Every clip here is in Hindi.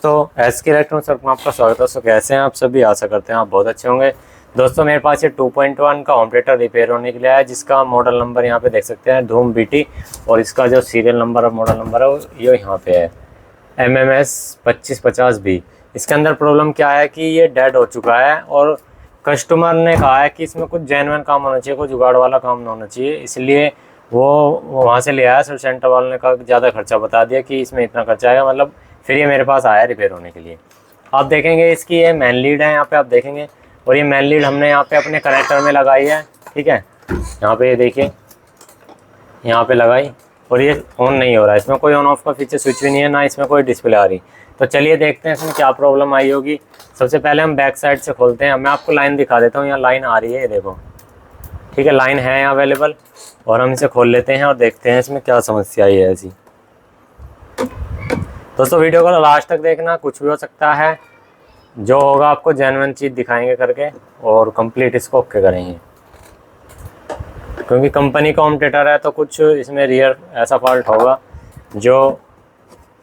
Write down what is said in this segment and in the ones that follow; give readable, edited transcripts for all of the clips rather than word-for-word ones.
दोस्तों SK इलेक्ट्रॉनिक्स सर में आपका स्वागत है। दोस्तों कैसे हैं आप सभी, आशा करते हैं आप बहुत अच्छे होंगे। दोस्तों मेरे पास ये 2.1 का होम थिएटर रिपेयर होने के लिए आया, जिसका मॉडल नंबर यहाँ पे देख सकते हैं धूम BT, और इसका जो सीरियल नंबर और मॉडल नंबर है वो ये यहाँ पे है MMS 2550B। इसके अंदर प्रॉब्लम क्या है कि ये डेड हो चुका है और कस्टमर ने कहा है कि इसमें कुछ जेन्युइन काम होना चाहिए, कोई जुगाड़ वाला काम ना होना चाहिए, इसलिए वो वहाँ से ले आया। सर्विस सेंटर वाले ने कहा ज़्यादा खर्चा बता दिया कि इसमें इतना खर्चा आएगा, मतलब फिर ये मेरे पास आया रिपेयर होने के लिए। आप देखेंगे इसकी ये मेन लीड है यहाँ पे आप देखेंगे, और ये मेन लीड हमने यहाँ पे अपने कनेक्टर में लगाई है। ठीक है, यहाँ पे ये देखिए यहाँ पे लगाई और ये ऑन नहीं हो रहा है, इसमें कोई ऑन ऑफ का फीचर स्विच भी नहीं है, ना इसमें कोई डिस्प्ले आ रही। तो चलिए देखते हैं इसमें क्या प्रॉब्लम आई होगी। सबसे पहले हम बैक साइड से खोलते हैं। मैं आपको लाइन दिखा देता हूँ, यहाँ लाइन आ रही है, ये देखो। ठीक है, लाइन है यहाँ अवेलेबल, और हम इसे खोल लेते हैं और देखते हैं इसमें क्या समस्या आई है ऐसी। दोस्तों वीडियो को लास्ट तक देखना, कुछ भी हो सकता है, जो होगा आपको जेन्युइन चीज़ दिखाएंगे करके, और कंप्लीट इसको ओके करेंगे, क्योंकि कंपनी का होम थिएटर है तो कुछ इसमें रियर ऐसा फॉल्ट होगा जो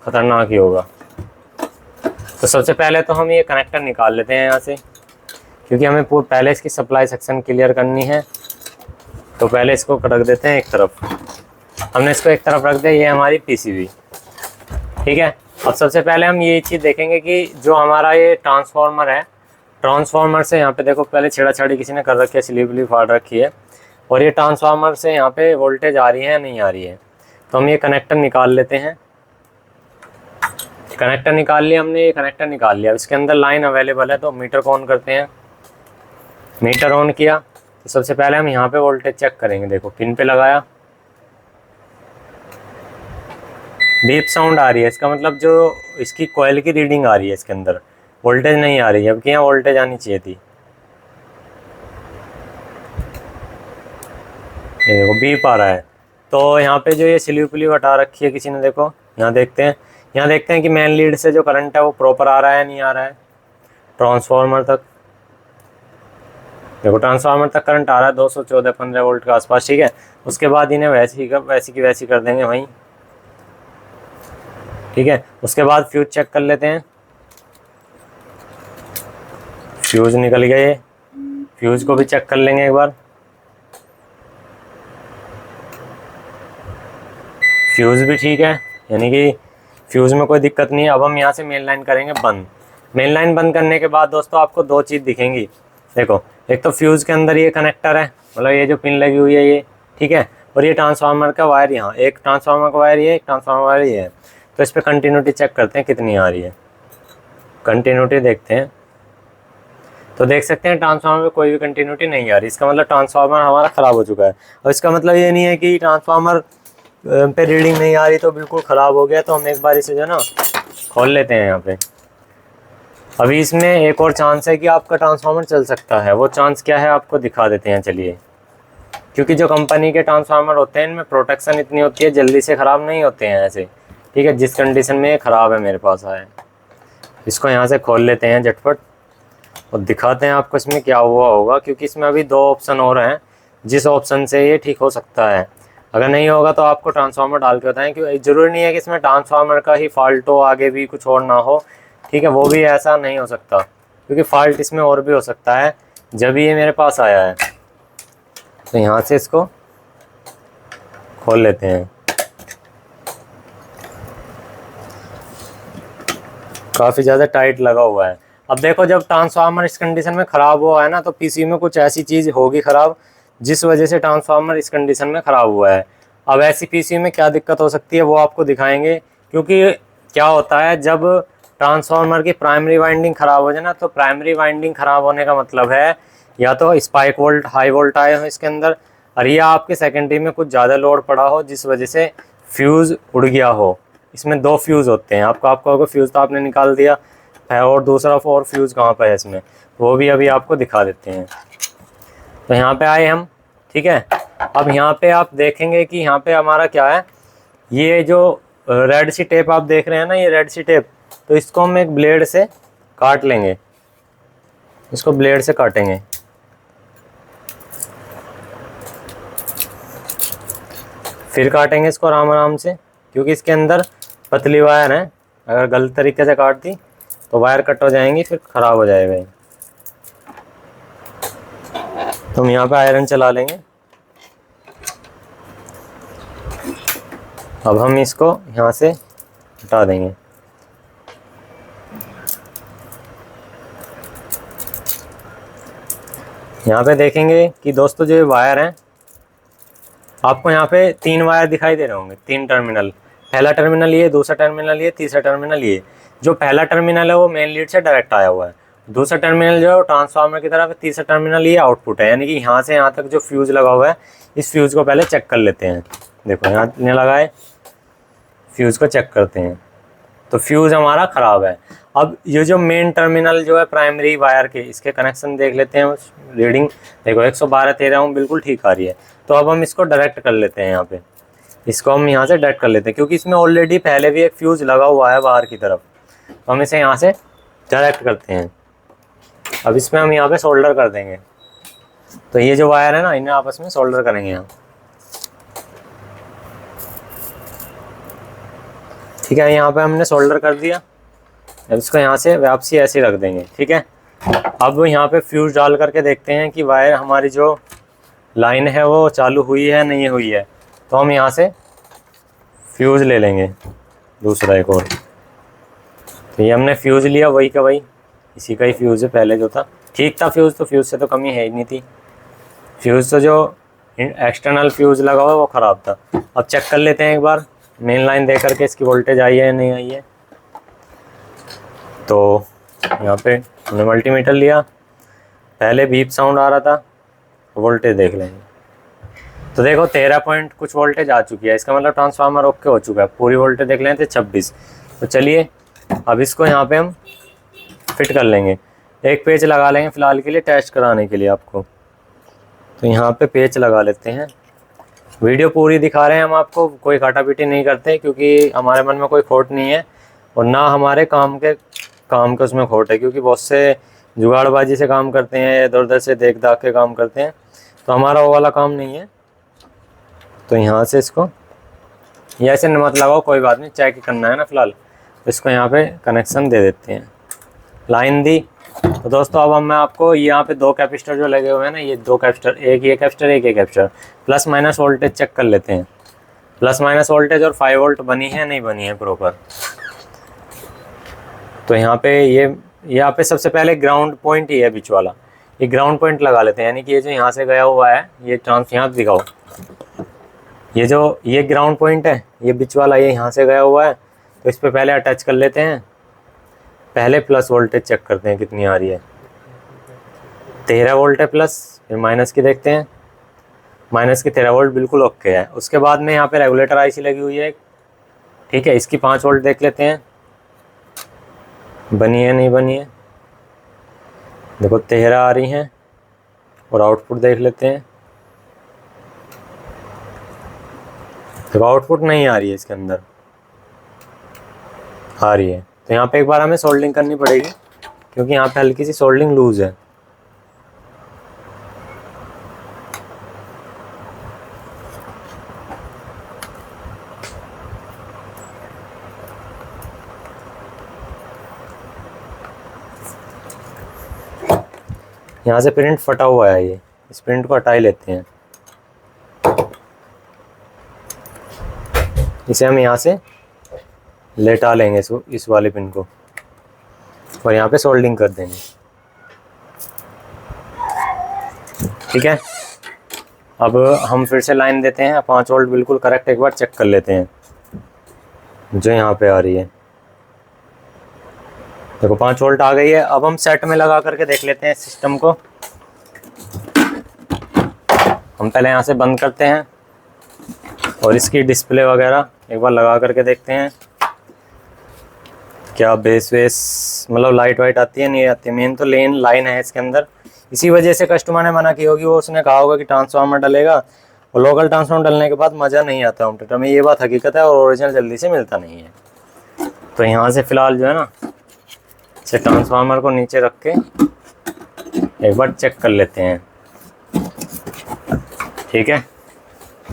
ख़तरनाक ही होगा। तो सबसे पहले तो हम ये कनेक्टर निकाल लेते हैं यहाँ से, क्योंकि हमें पहले इसकी सप्लाई सेक्शन क्लियर करनी है। तो पहले इसको रख देते हैं एक तरफ, हमने इसको एक तरफ रख दिया, ये हमारी PCB। ठीक है, अब सबसे पहले हम ये चीज़ देखेंगे कि जो हमारा ये ट्रांसफार्मर है, ट्रांसफार्मर से यहाँ पे देखो पहले छेड़ाछाड़ी किसी ने कर रखी है, स्लीव व्लीव फाड़ रखी है, और ये ट्रांसफार्मर से यहाँ पे वोल्टेज आ रही है या नहीं आ रही है। तो हम ये कनेक्टर निकाल लेते हैं। कनेक्टर निकाल लिया हमने, ये कनेक्टर निकाल लिया। इसके अंदर लाइन अवेलेबल है, तो मीटर को ऑन करते हैं। मीटर ऑन किया तो सबसे पहले हम यहाँ पे वोल्टेज चेक करेंगे। देखो पिन पे लगाया, बीप साउंड आ रही है, इसका मतलब जो इसकी कॉइल की रीडिंग आ रही है, इसके अंदर वोल्टेज नहीं आ रही है, जबकि यहाँ वोल्टेज आनी चाहिए थी। ये देखो बीप आ रहा है। तो यहाँ पे जो ये स्लीव प्लीव हटा रखी है किसी ने, देखो यहाँ देखते हैं, यहाँ देखते हैं कि मेन लीड से जो करंट है वो प्रॉपर आ रहा है नहीं आ रहा है ट्रांसफार्मर तक। देखो ट्रांसफार्मर तक करंट आ रहा है 214-15 वोल्ट के आसपास। ठीक है, उसके बाद इन्हें वैसी की वैसी कर देंगे वहीं। ठीक है, उसके बाद फ्यूज चेक कर लेते हैं। फ्यूज निकल गए, फ्यूज को भी चेक कर लेंगे एक बार। फ्यूज भी ठीक है, यानी कि फ्यूज में कोई दिक्कत नहीं है। अब हम यहाँ से मेन लाइन करेंगे बंद। मेन लाइन बंद करने के बाद दोस्तों आपको दो चीज़ दिखेंगी। देखो, एक तो फ्यूज के अंदर ये कनेक्टर है, मतलब ये जो पिन लगी हुई है ये, ठीक है, और ये ट्रांसफार्मर का वायर, यहाँ एक ट्रांसफार्मर का वायर, ये एक ट्रांसफार्मर वायर ये है। तो इस पर कंटिन्यूटी चेक करते हैं कितनी आ रही है, कंटिन्यूटी देखते हैं। तो देख सकते हैं ट्रांसफार्मर में कोई भी कंटिन्यूटी नहीं आ रही, इसका मतलब ट्रांसफार्मर हमारा ख़राब हो चुका है। और इसका मतलब ये नहीं है कि ट्रांसफार्मर पे रीडिंग नहीं आ रही तो बिल्कुल ख़राब हो गया। तो हम एक बार इसे जो है ना खोल लेते हैं यहाँ पे। अभी इसमें एक और चांस है कि आपका ट्रांसफार्मर चल सकता है, वो चांस क्या है आपको दिखा देते हैं, चलिए। क्योंकि जो कंपनी के ट्रांसफार्मर होते हैं इनमें प्रोटेक्शन इतनी होती है, जल्दी से ख़राब नहीं होते हैं ऐसे। ठीक है, जिस कंडीशन में ये ख़राब है मेरे पास आया, इसको यहाँ से खोल लेते हैं झटपट और दिखाते हैं आपको इसमें क्या हुआ होगा। क्योंकि इसमें अभी दो ऑप्शन और हैं, जिस ऑप्शन से ये ठीक हो सकता है। अगर नहीं होगा तो आपको ट्रांसफार्मर डाल के बताएं, क्योंकि ज़रूरी नहीं है कि इसमें ट्रांसफार्मर का ही फॉल्ट हो, आगे भी कुछ और ना हो। ठीक है, वो भी ऐसा नहीं हो सकता, क्योंकि फॉल्ट इसमें और भी हो सकता है जब ये मेरे पास आया है। तो यहाँ से इसको खोल लेते हैं। काफ़ी ज़्यादा टाइट लगा हुआ है। अब देखो, जब ट्रांसफार्मर इस कंडीशन में ख़राब हुआ है ना, तो पीसी में कुछ ऐसी चीज़ होगी ख़राब, जिस वजह से ट्रांसफार्मर इस कंडीशन में ख़राब हुआ है। अब ऐसी पीसी में क्या दिक्कत हो सकती है वो आपको दिखाएंगे। क्योंकि क्या होता है, जब ट्रांसफार्मर की प्राइमरी वाइंडिंग ख़राब हो जाए ना, तो प्राइमरी वाइंडिंग ख़राब होने का मतलब है या तो स्पाइक वोल्ट हाई वोल्ट आए हो इसके अंदर, और या आपके सेकेंडरी में कुछ ज़्यादा लोड पड़ा हो, जिस वजह से फ्यूज़ उड़ गया हो। इसमें दो फ्यूज़ होते हैं, आपको होगा फ्यूज़ तो आपने निकाल दिया है, और दूसरा और फ्यूज़ कहाँ पर है इसमें, वो भी अभी आपको दिखा देते हैं। तो यहाँ पे आए हम। ठीक है, अब यहाँ पे आप देखेंगे कि यहाँ पे हमारा क्या है, ये जो रेड सी टेप आप देख रहे हैं ना, ये रेड सी टेप, तो इसको हम एक ब्लेड से काट लेंगे, इसको ब्लेड से काटेंगे। फिर काटेंगे इसको आराम आराम से, क्योंकि इसके अंदर पतली वायर है, अगर गलत तरीके से काट दी तो वायर कट हो जाएंगी, फिर ख़राब हो जाएगा। तो हम यहाँ पे आयरन चला लेंगे। अब हम इसको यहाँ से हटा देंगे। यहाँ पे देखेंगे कि दोस्तों जो ये वायर हैं, आपको यहाँ पे 3 वायर दिखाई दे रहे होंगे, 3 टर्मिनल। पहला टर्मिनल ये, दूसरा टर्मिनल ये, तीसरा टर्मिनल ये। जो पहला टर्मिनल है वो मेन लीड से डायरेक्ट आया हुआ है, दूसरा टर्मिनल जो है वो ट्रांसफार्मर की तरफ है, तीसरा टर्मिनल ये आउटपुट है। यानी कि यहाँ से यहाँ तक जो फ्यूज़ लगा हुआ है, इस फ्यूज़ को पहले चेक कर लेते हैं। देखो यहाँ ने लगाए, फ्यूज़ को चेक करते हैं तो फ्यूज़ हमारा ख़राब है। अब ये जो मेन टर्मिनल जो है प्राइमरी वायर के, इसके कनेक्शन देख लेते हैं। रीडिंग देखो 112-13 ओम बिल्कुल ठीक आ रही है। तो अब हम इसको डायरेक्ट कर लेते हैं, यहाँ पे इसको हम यहाँ से डायरेक्ट कर लेते हैं, क्योंकि इसमें ऑलरेडी पहले भी एक फ्यूज़ लगा हुआ है बाहर की तरफ। तो हम इसे यहाँ से डायरेक्ट करते हैं। अब इसमें हम यहाँ पे सोल्डर कर देंगे। तो ये जो वायर है ना, इन्हें आपस में सोल्डर करेंगे यहाँ। ठीक है, यहाँ पे हमने सोल्डर कर दिया। अब इसको यहाँ से वापसी ऐसे रख देंगे। ठीक है, अब यहाँ पे फ्यूज़ डाल करके देखते हैं कि वायर हमारी जो लाइन है वो चालू हुई है नहीं हुई है। तो हम यहाँ से फ्यूज़ ले लेंगे दूसरा एक और। तो ये हमने फ्यूज़ लिया, वही का वही, इसी का ही फ्यूज़ है। पहले जो था ठीक था फ्यूज़, तो फ्यूज़ से तो कमी है ही नहीं थी। फ्यूज़ तो जो एक्सटर्नल फ्यूज़ लगा हुआ वो ख़राब था। अब चेक कर लेते हैं एक बार मेन लाइन दे करके इसकी वोल्टेज आई है या नहीं आई है। तो यहाँ पे हमने मल्टीमीटर लिया, पहले बीप साउंड आ रहा था, वोल्टेज देख लेंगे। तो देखो 13 पॉइंट कुछ वोल्टेज आ चुकी है, इसका मतलब ट्रांसफार्मर ओके हो चुका है। पूरी वोल्टेज देख लें तो 26। तो चलिए अब इसको यहाँ पे हम फिट कर लेंगे। एक पेच लगा लेंगे फ़िलहाल के लिए, टेस्ट कराने के लिए आपको। तो यहाँ पे पेच लगा लेते हैं। वीडियो पूरी दिखा रहे हैं हम आपको, कोई काटापीटी नहीं करते, क्योंकि हमारे मन में कोई खोट नहीं है और ना हमारे काम के उसमें खोट है। क्योंकि बहुत से जुगाड़बाजी से काम करते हैं, इधर उधर से देख दाख के काम करते हैं, तो हमारा वो वाला काम नहीं है। तो यहाँ से इसको ये ऐसे मत लगाओ, कोई बात नहीं, चेक करना है ना फ़िलहाल। तो इसको यहाँ पे कनेक्शन दे देते हैं, लाइन दी। तो दोस्तों अब मैं आपको यहाँ पे 2 कैपेसिटर जो लगे हुए हैं ना, ये 2 कैपेसिटर, एक ये कैपेसिटर एक ये capacitor, plus minus voltage check कर लेते हैं। प्लस माइनस वोल्टेज और 5 वोल्ट बनी है नहीं बनी है प्रॉपर। तो यहाँ पे यहाँ पे सबसे पहले ग्राउंड पॉइंट ही है बीच वाला, ये ग्राउंड पॉइंट लगा लेते हैं। यानी कि ये जो यहाँ से गया हुआ है, ये यहाँ दिखाओ, ये ग्राउंड पॉइंट है, ये बीच वाला ये यहाँ से गया हुआ है। तो इस पर पहले अटैच कर लेते हैं। पहले प्लस वोल्टेज चेक करते हैं कितनी आ रही है। 13 वोल्ट है प्लस, फिर माइनस की देखते हैं, माइनस की 13 वोल्ट बिल्कुल ओके है। उसके बाद में यहाँ पे रेगुलेटर आईसी लगी हुई है, ठीक है, इसकी 5 वोल्ट देख लेते हैं, बनी है नहीं बनी है। देखो 13 आ रही हैं, और आउटपुट देख लेते हैं। देखो आउटपुट नहीं आ रही है, इसके अंदर आ रही है। तो यहाँ पे एक बार हमें सोल्डिंग करनी पड़ेगी, क्योंकि यहाँ पे हल्की सी सोल्डिंग लूज़ है। यहाँ से प्रिंट फटा हुआ है, ये इस प्रिंट को हटा ही लेते हैं। इसे हम यहाँ से लेटा लेंगे इस वाले पिन को, और यहाँ पे सोल्डिंग कर देंगे। ठीक है, अब हम फिर से लाइन देते हैं। 5 वोल्ट बिल्कुल करेक्ट, एक बार चेक कर लेते हैं जो यहाँ पे आ रही है। देखो 5 वोल्ट आ गई है। अब हम सेट में लगा करके देख लेते हैं सिस्टम को। हम पहले यहाँ से बंद करते हैं और इसकी डिस्प्ले वगैरह एक बार लगा करके देखते हैं क्या बेस वेस मतलब लाइट वाइट आती है नहीं आती है। मेन तो लाइन है इसके अंदर, इसी वजह से कस्टमर ने मना की होगी। वो उसने कहा होगा कि ट्रांसफार्मर डलेगा, और लोकल ट्रांसफार्मर डलने के बाद मज़ा नहीं आता होम थिएटर में, ये बात हकीकत है, और ओरिजिनल जल्दी से मिलता नहीं है। तो यहाँ से फ़िलहाल जो है ना, इसे ट्रांसफार्मर को नीचे रख के एक बार चेक कर लेते हैं। ठीक है,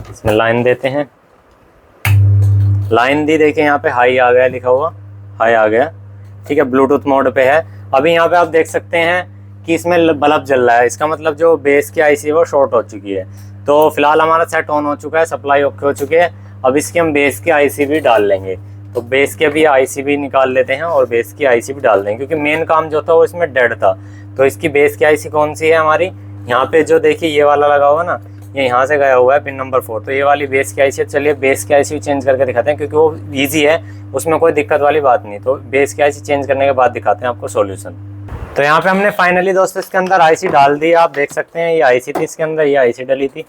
इसमें लाइन देते हैं। लाइन दी, देखिए यहाँ पे हाई आ गया लिखा हुआ, हाई आ गया, ठीक है। ब्लूटूथ मोड पे है। अभी यहाँ पे आप देख सकते हैं कि इसमें बल्ब जल रहा है, इसका मतलब जो बेस की आईसी है वो शॉर्ट हो चुकी है। तो फिलहाल हमारा सेट ऑन हो चुका है, सप्लाई ओके हो चुकी है। अब इसकी हम बेस की आईसी भी डाल लेंगे। तो बेस के भी आईसी भी निकाल लेते हैं और बेस की आईसी भी डाल देंगे, क्योंकि मेन काम जो था वो इसमें डेड था। तो इसकी बेस की आईसी कौन सी है हमारी, यहाँ पे जो देखिए ये वाला लगा हुआ ना, ये यहाँ से गया हुआ है पिन नंबर 4। तो ये वाली बेस की आईसी है। चलिए बेस की आईसी चेंज करके दिखाते हैं, क्योंकि वो ईजी है, उसमें कोई दिक्कत वाली बात नहीं। तो बेस की आईसी चेंज करने के बाद दिखाते हैं आपको सॉल्यूशन। तो यहाँ पे हमने फाइनली दोस्तों इसके अंदर आईसी डाल दी। आप देख सकते हैं ये आईसी थी इसके अंदर, ये आईसी डली थी,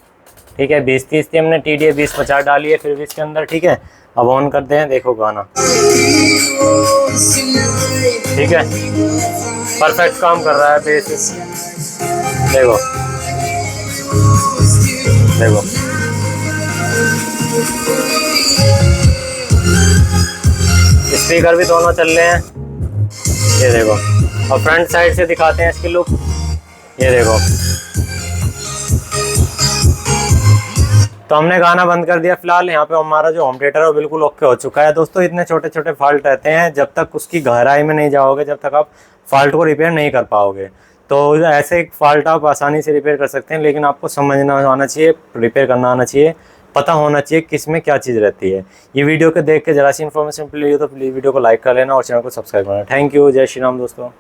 ठीक है। 2030 थी, हमने TDA 2050 डाली है फिर भी इसके अंदर, ठीक है। अब ऑन करते हैं, देखो गाना, ठीक है, परफेक्ट काम कर रहा है बेस। देखो देखो स्पीकर भी दोनों चल रहे हैं, ये देखो। और फ्रंट साइड से दिखाते हैं इसकी लुक, ये देखो। तो हमने गाना बंद कर दिया। फिलहाल यहाँ पे हमारा जो होम थिएटर है वो बिल्कुल ओके हो चुका है। दोस्तों इतने छोटे छोटे फॉल्ट रहते हैं, जब तक उसकी गहराई में नहीं जाओगे, जब तक आप फॉल्ट को रिपेयर नहीं कर पाओगे। तो ऐसे एक फॉल्ट आप आसानी से रिपेयर कर सकते हैं, लेकिन आपको समझना आना चाहिए, रिपेयर करना आना चाहिए, पता होना चाहिए किस में क्या चीज़ रहती है। ये वीडियो को देख के जरा सी इन्फॉर्मेशन मिली हो तो प्लीज़ वीडियो को लाइक कर लेना और चैनल को सब्सक्राइब करना। थैंक यू, जय श्री राम दोस्तों।